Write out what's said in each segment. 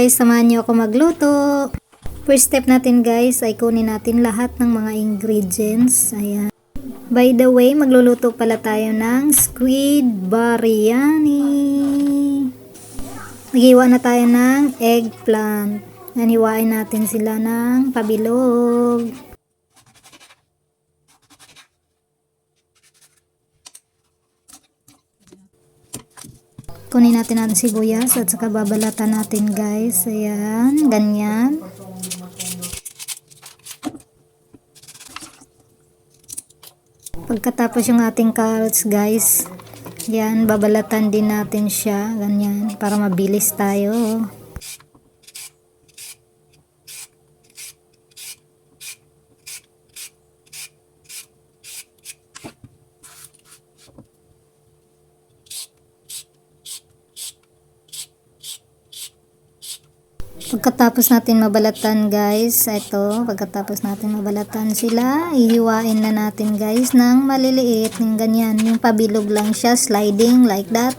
guys, samahan niyo ako magluto. First step natin guys ay kunin natin lahat ng mga ingredients. Ayan. By the way, magluluto pala tayo ng squid biryani. Naghiwa na tayo ng eggplant. Naniwain natin sila ng pabilog. Kunin natin ang sibuyas at saka babalatan natin guys. Ayan, ganyan. Pagkatapos yung ating carrots guys, yan, babalatan din natin siya. Ganyan, para mabilis tayo. Pagkatapos natin mabalatan guys, pagkatapos natin mabalatan sila, ihiwain na natin guys ng maliliit, ng ganyan, yung pabilog lang siya, sliding like that.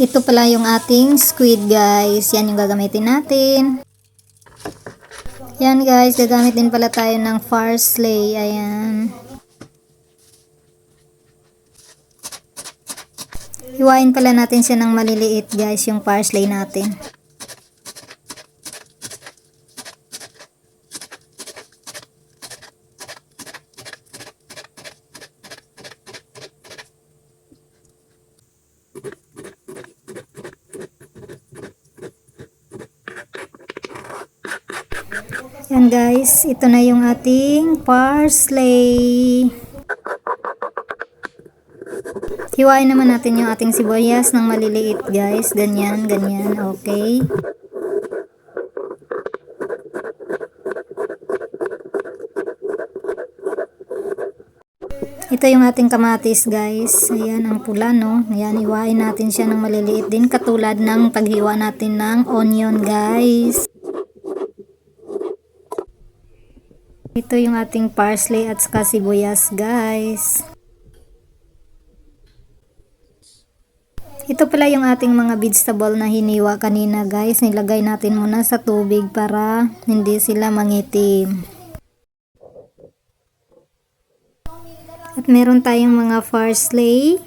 Ito pala yung ating squid guys, yan yung gagamitin natin. Yan guys, gagamit din pala tayo ng parsley. Ayan. Hiwain pala natin siya ng maliliit guys, yung parsley natin. Yan guys, ito na yung ating parsley. Hiwain naman natin yung ating sibuyas ng maliliit guys. Ganyan, ganyan. Okay. Ito yung ating kamatis guys. Ayan, ang pula no. Ayan, hiwain natin siya ng maliliit din. Katulad ng paghiwa natin ng onion guys. Ito yung ating parsley at saka sibuyas guys. Ito pala yung ating mga vegetable na hiniwa kanina guys. Nilagay natin muna sa tubig para hindi sila mangitim. At meron tayong mga parsley,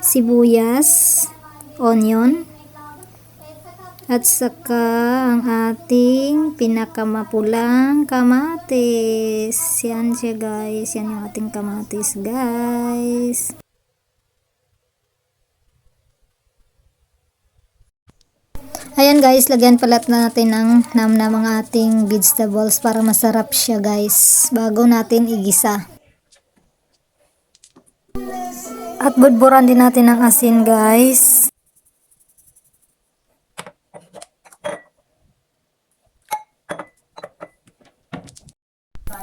sibuyas, onion, at saka ang ating pinakamapulang kamatis. Yan siya guys. Yan yung ating kamatis guys. Ayan guys, lagyan pala natin ng namnam ang ating vegetables para masarap siya guys. Bago natin igisa. At budburan din natin ng asin guys.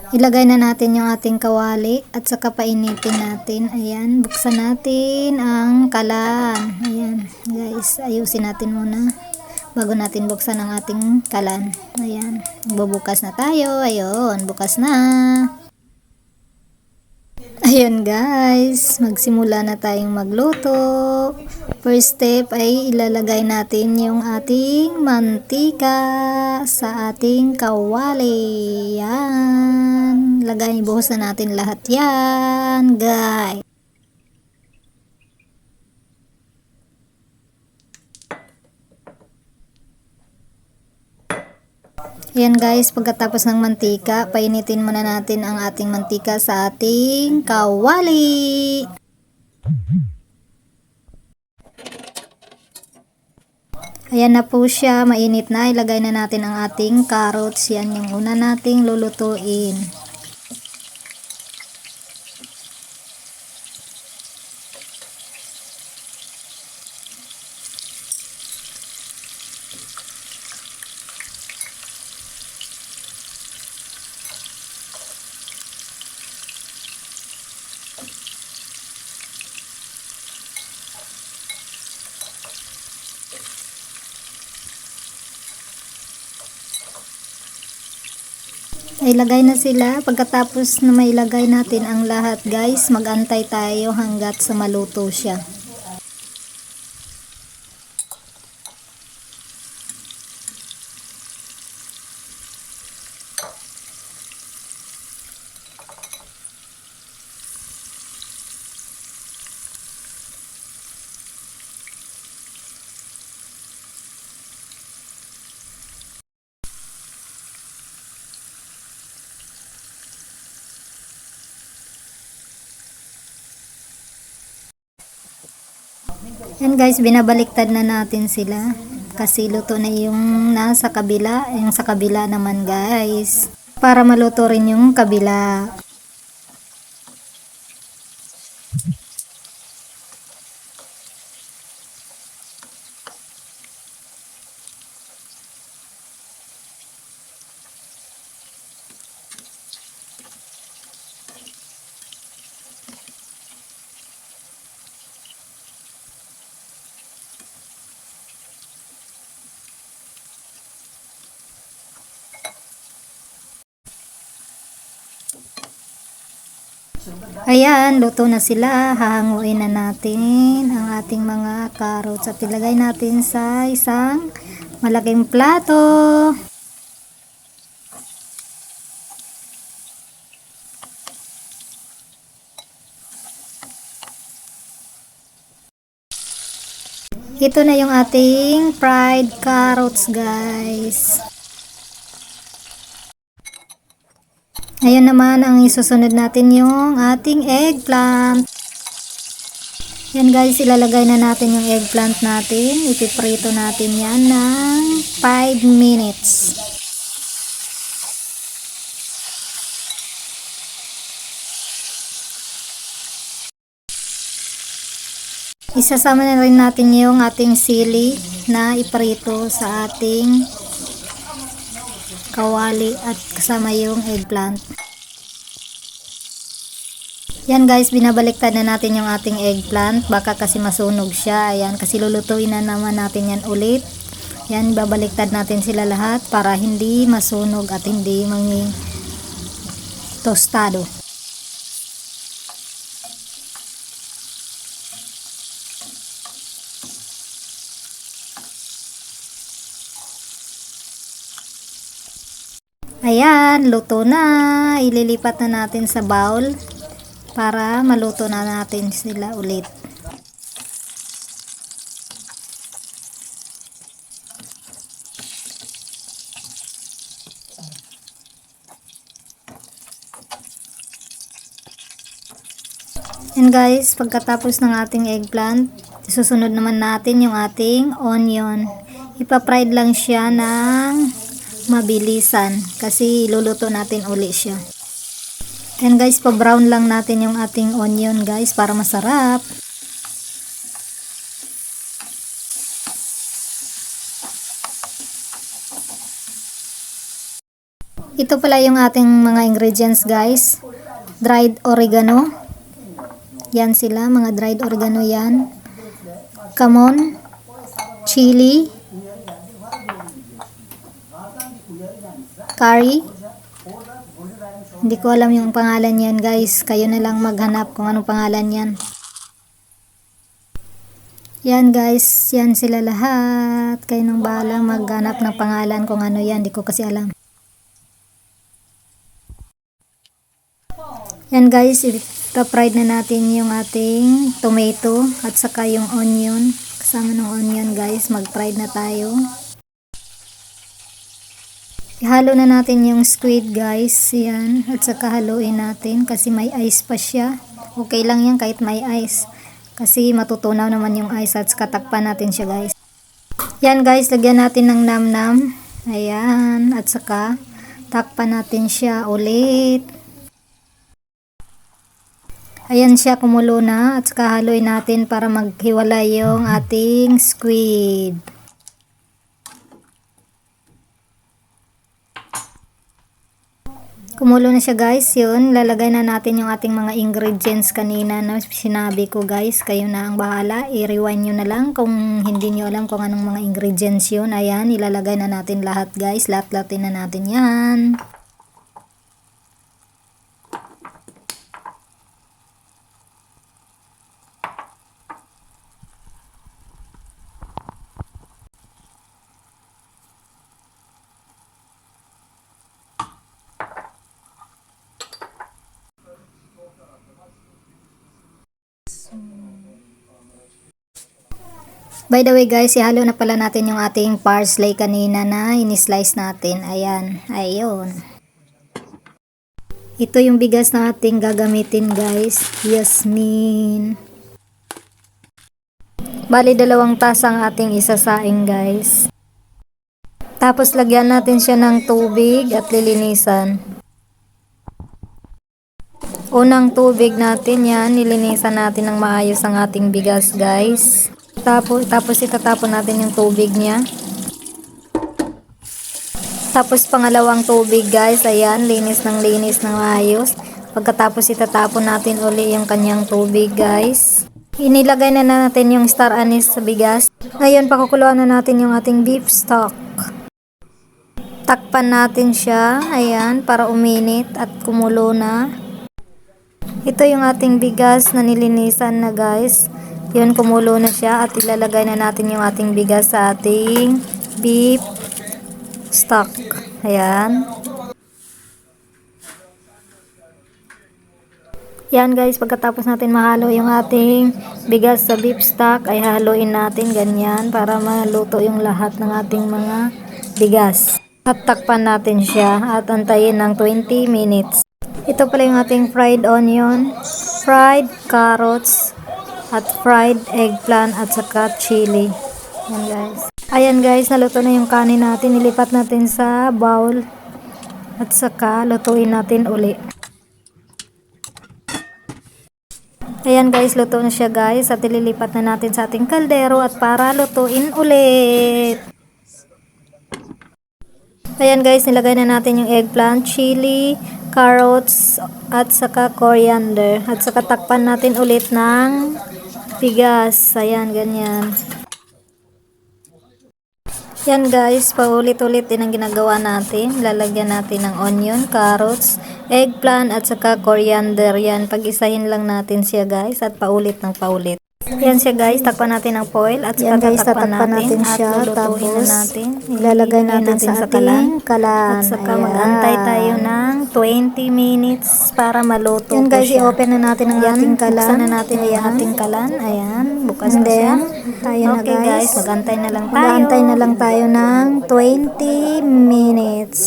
Ilagay na natin yung ating kawali at saka painitin natin. Ayan, buksan natin ang kalan. Ayan, guys, ayusin natin muna bago natin buksan ang ating kalan. Ayan, bubukas na tayo. Ayun, bukas na. Ayan guys, magsimula na tayong magluto. First step ay ilalagay natin yung ating mantika sa ating kawali. Yan. Buhos na natin lahat yan guys. Ayan guys, pagkatapos ng mantika, painitin muna natin ang ating mantika sa ating kawali. Ayan na po siya, mainit na. Ilagay na natin ang ating carrots. Yan yung una nating lulutuin. Ilagay na sila. Pagkatapos na mailagay natin ang lahat guys, mag-antay tayo hanggat sa maluto siya. Yan guys, binabaliktad na natin sila kasi luto na yung nasa kabila, yung sa kabila naman guys, para maluto rin yung kabila. Ayan, luto na sila. Hahanguin na natin ang ating mga carrots at ilagay natin sa isang malaking plato. Ito na yung ating fried carrots guys. Ngayon naman ang isusunod natin yung ating eggplant. Yan guys, ilalagay na natin yung eggplant natin. Ipiprito natin yan ng 5 minutes. Isasama na rin natin yung ating sili na iprito sa ating kawali at kasama yung eggplant. Yan guys, binabaliktad na natin yung ating eggplant, baka kasi masunog siya. Ayan, kasi lulutuin na naman natin yan ulit. Yan, babaliktad natin sila lahat para hindi masunog at hindi maging tostado. Ayan, luto na. Ililipat na natin sa bowl para maluto na natin sila ulit. And guys, pagkatapos ng ating eggplant, susunod naman natin yung ating onion. Ipa-fried lang siya ng mabilisan kasi luluto natin uli siya. And guys, pa-brown lang natin yung ating onion guys para masarap. Ito pala yung ating mga ingredients guys. Dried oregano. Yan sila, mga dried oregano yan. Kamon, chili, curry. Hindi ko alam yung pangalan yan guys. Kayo na lang maghanap kung anong pangalan yan. Yan guys, yan sila lahat. Kayo nang bahala maghanap ng pangalan kung ano yan. Hindi ko kasi alam. Yan guys, ipa-fried na natin yung ating tomato at saka yung onion. Kasama ng onion guys, mag-fried na tayo. Ihalo na natin yung squid guys, yan, at saka haluin natin kasi may ice pa siya. Okay lang yan kahit may ice kasi matutunaw naman yung ice at saka takpan natin siya guys. Yan guys, lagyan natin ng namnam. Ayan, at saka takpan natin siya ulit. Ayan siya, kumulo na, at saka haluin natin para maghiwala yung ating squid. Kumulo na siya guys, yun, lalagay na natin yung ating mga ingredients kanina na sinabi ko guys, kayo na ang bahala, i-rewind nyo na lang kung hindi nyo alam kung anong mga ingredients yun. Ayan, ilalagay na natin lahat guys, lahat-lahatin na natin yan. By the way guys, ihalo na pala natin yung ating parsley kanina na ini-slice natin. Ayan, ayun. Ito yung bigas na ating gagamitin guys, Yasmin. Bali 2 tasa ang ating isasaing guys. Tapos lagyan natin siya ng tubig at lilinisan. Unang tubig natin yan, nilinisan natin ng maayos ang ating bigas guys. Tapos itatapon natin yung tubig niya. Tapos pangalawang tubig guys, ayan, linis ng maayos. Pagkatapos itatapon natin uli yung kanyang tubig guys. Inilagay na natin yung star anise sa bigas. Ngayon pakukuluan na natin yung ating beef stock. Takpan natin siya, ayan, para uminit at kumulo na. Ito yung ating bigas na nilinisan na guys. Yun, kumulo na siya at ilalagay na natin yung ating bigas sa ating beef stock. Ayan. Yan guys, pagkatapos natin mahalo yung ating bigas sa beef stock, ay haluin natin ganyan para maluto yung lahat ng ating mga bigas. At takpan natin siya at antayin ng 20 minutes. Ito pala yung ating fried onion, fried carrots, at fried eggplant at saka chili. Yan guys. Ayan guys, naluto na yung kanin natin. Nilipat natin sa bowl at saka lutuin natin uli. Ayan guys, luto na siya guys at ililipat na natin sa ating kaldero at para lutuin ulit. Ayan guys, nilagay na natin yung eggplant, chili, carrots at saka coriander at saka takpan natin ulit ng bigas. Ayan, ganyan. Yan guys, paulit-ulit din ang ginagawa natin. Lalagyan natin ng onion, carrots, eggplant at saka coriander. Yan, pag-isahin lang natin siya guys at paulit ng paulit. Yan siya guys, takpan natin ng foil at saka tatakpan natin siya. Tapos ilalagay natin sa ating kalan. At saka mag-antay tayo ng 20 minutes para maluto. Yan guys, i-open na natin ang ating kalan. Buksan na natin ang ating kalan. Ayan, bukas na siya. Okay guys, mag-antay na lang tayo. Mag-antay na lang tayo ng 20 minutes.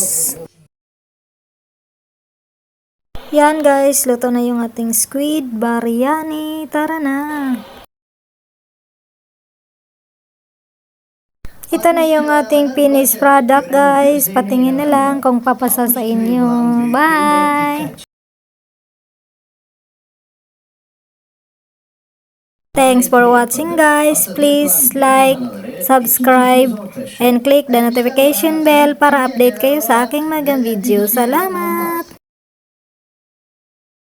Yan guys, luto na yung ating squid biryani. Tara na! Ito na yung ating finished product guys. Patingin na lang kung papasa sa inyo. Bye! Thanks for watching guys. Please like, subscribe, and click the notification bell para update kayo sa aking mga video. Salamat!